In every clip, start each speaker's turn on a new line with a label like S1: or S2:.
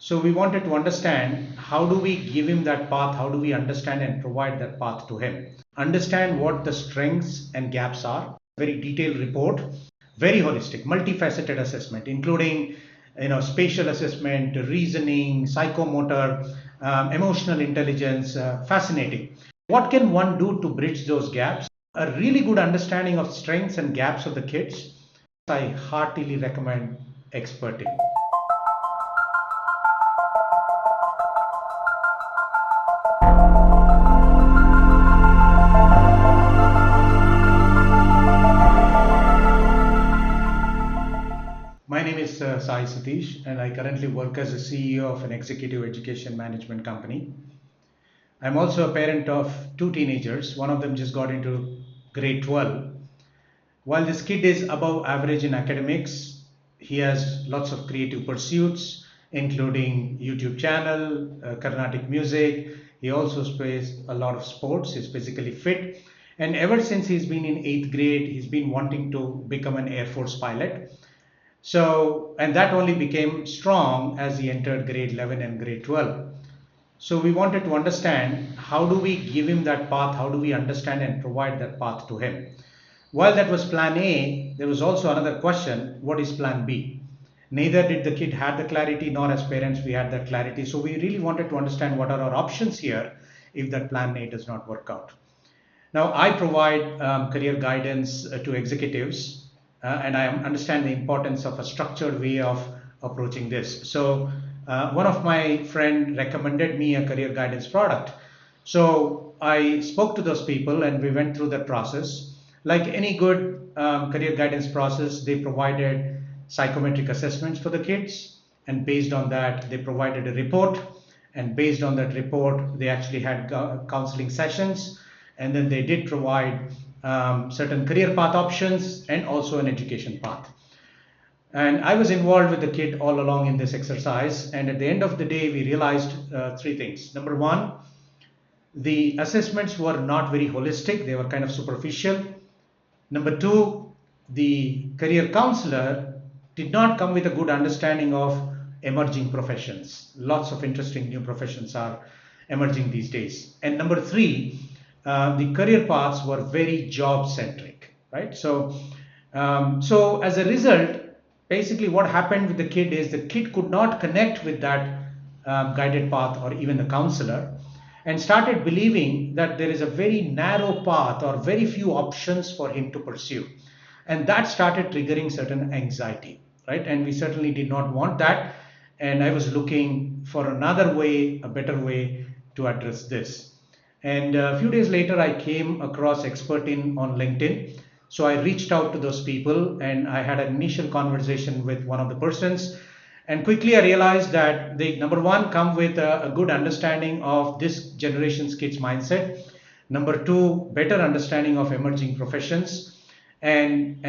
S1: So we wanted to understand how do we give him that path, how do we understand and provide that path to him. Understand what the strengths and gaps are. Very detailed report, very holistic, multifaceted assessment, including spatial assessment, reasoning, psychomotor, emotional intelligence, fascinating. What can one do to bridge those gaps? A really good understanding of strengths and gaps of the kids. I heartily recommend XpertIN. My name is Sai Satish, and I currently work as a CEO of an executive education management company. I'm also a parent of two teenagers. One of them just got into grade 12. While this kid is above average in academics, he has lots of creative pursuits, including YouTube channel, Carnatic music. He also plays a lot of sports. He's physically fit. And ever since he's been in 8th grade, he's been wanting to become an Air Force pilot. So, and that only became strong as he entered grade 11 and grade 12. So we wanted to understand how do we give him that path, how do we understand and provide that path to him. While that was plan A, there was also another question, what is plan B? Neither did the kid have the clarity, nor as parents we had that clarity. So we really wanted to understand what are our options here if that plan A does not work out. Now I provide career guidance to executives and I understand the importance of a structured way of approaching this. So one of my friend recommended me a career guidance product. So I spoke to those people and we went through that process. Like any good career guidance process, they provided psychometric assessments for the kids, and based on that they provided a report, and based on that report they actually had counseling sessions, and then they did provide certain career path options and also an education path. And I was involved with the kid all along in this exercise, and at the end of the day we realized three things. Number one, the assessments were not very holistic, they were kind of superficial. Number two, the career counselor did not come with a good understanding of emerging professions. Lots of interesting new professions are emerging these days. And number three, the career paths were very job centric, right? So as a result, basically what happened with the kid is the kid could not connect with that guided path or even the counselor, and started believing that there is a very narrow path or very few options for him to pursue, and that started triggering certain anxiety, right? And we certainly did not want that, and I was looking for another way, a better way to address this. And a few days later I came across XpertIN on LinkedIn. So I reached out to those people and I had an initial conversation with one of the persons, and quickly I realized that they, number one, come with a good understanding of this generation's kids mindset. Number two, better understanding of emerging professions. And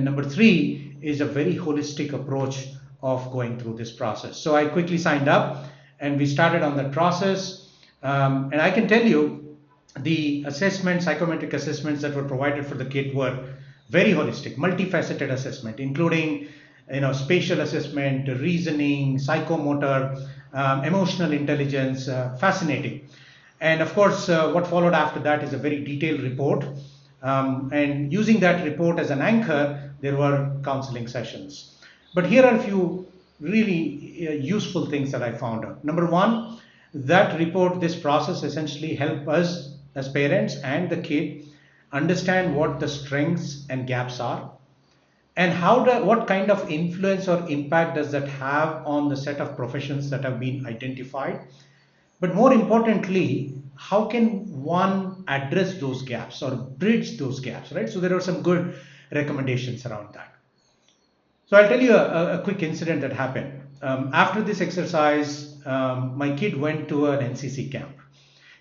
S1: number three is a very holistic approach of going through this process. So I quickly signed up and we started on that process. And I can tell you the assessments, psychometric assessments that were provided for the kid were very holistic, multifaceted assessment, including spatial assessment, reasoning, psychomotor, emotional intelligence, fascinating. And of course, what followed after that is a very detailed report. And using that report as an anchor, there were counseling sessions. But here are a few really useful things that I found out. Number one, that report, this process essentially helped us as parents and the kid understand what the strengths and gaps are, and what kind of influence or impact does that have on the set of professions that have been identified. But more importantly, how can one address those gaps or bridge those gaps, right? So there are some good recommendations around that. So I'll tell you a quick incident that happened. After this exercise, my kid went to an NCC camp.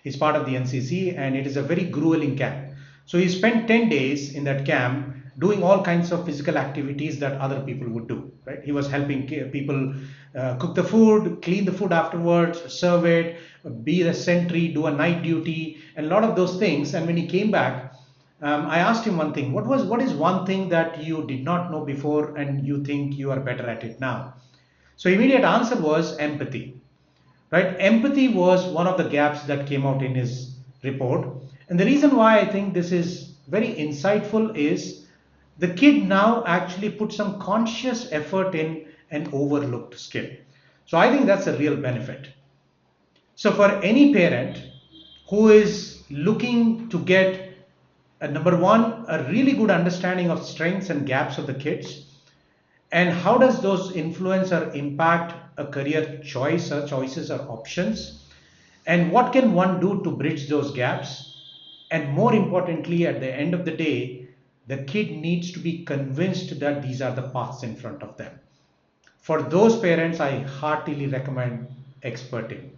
S1: He's part of the NCC and it is a very grueling camp. So he spent 10 days in that camp doing all kinds of physical activities that other people would do, right? He was helping people cook the food, clean the food afterwards, serve it, be a sentry, do a night duty, and a lot of those things. And when he came back, I asked him one thing. What is one thing that you did not know before and you think you are better at it now? So immediate answer was empathy, right? Empathy was one of the gaps that came out in his report. And the reason why I think this is very insightful is the kid now actually put some conscious effort in an overlooked skill. So I think that's a real benefit. So for any parent who is looking to get number one, a really good understanding of strengths and gaps of the kids, and how does those influence or impact a career choice or choices or options, and what can one do to bridge those gaps, and more importantly, at the end of the day, the kid needs to be convinced that these are the paths in front of them. For those parents, I heartily recommend XpertIN.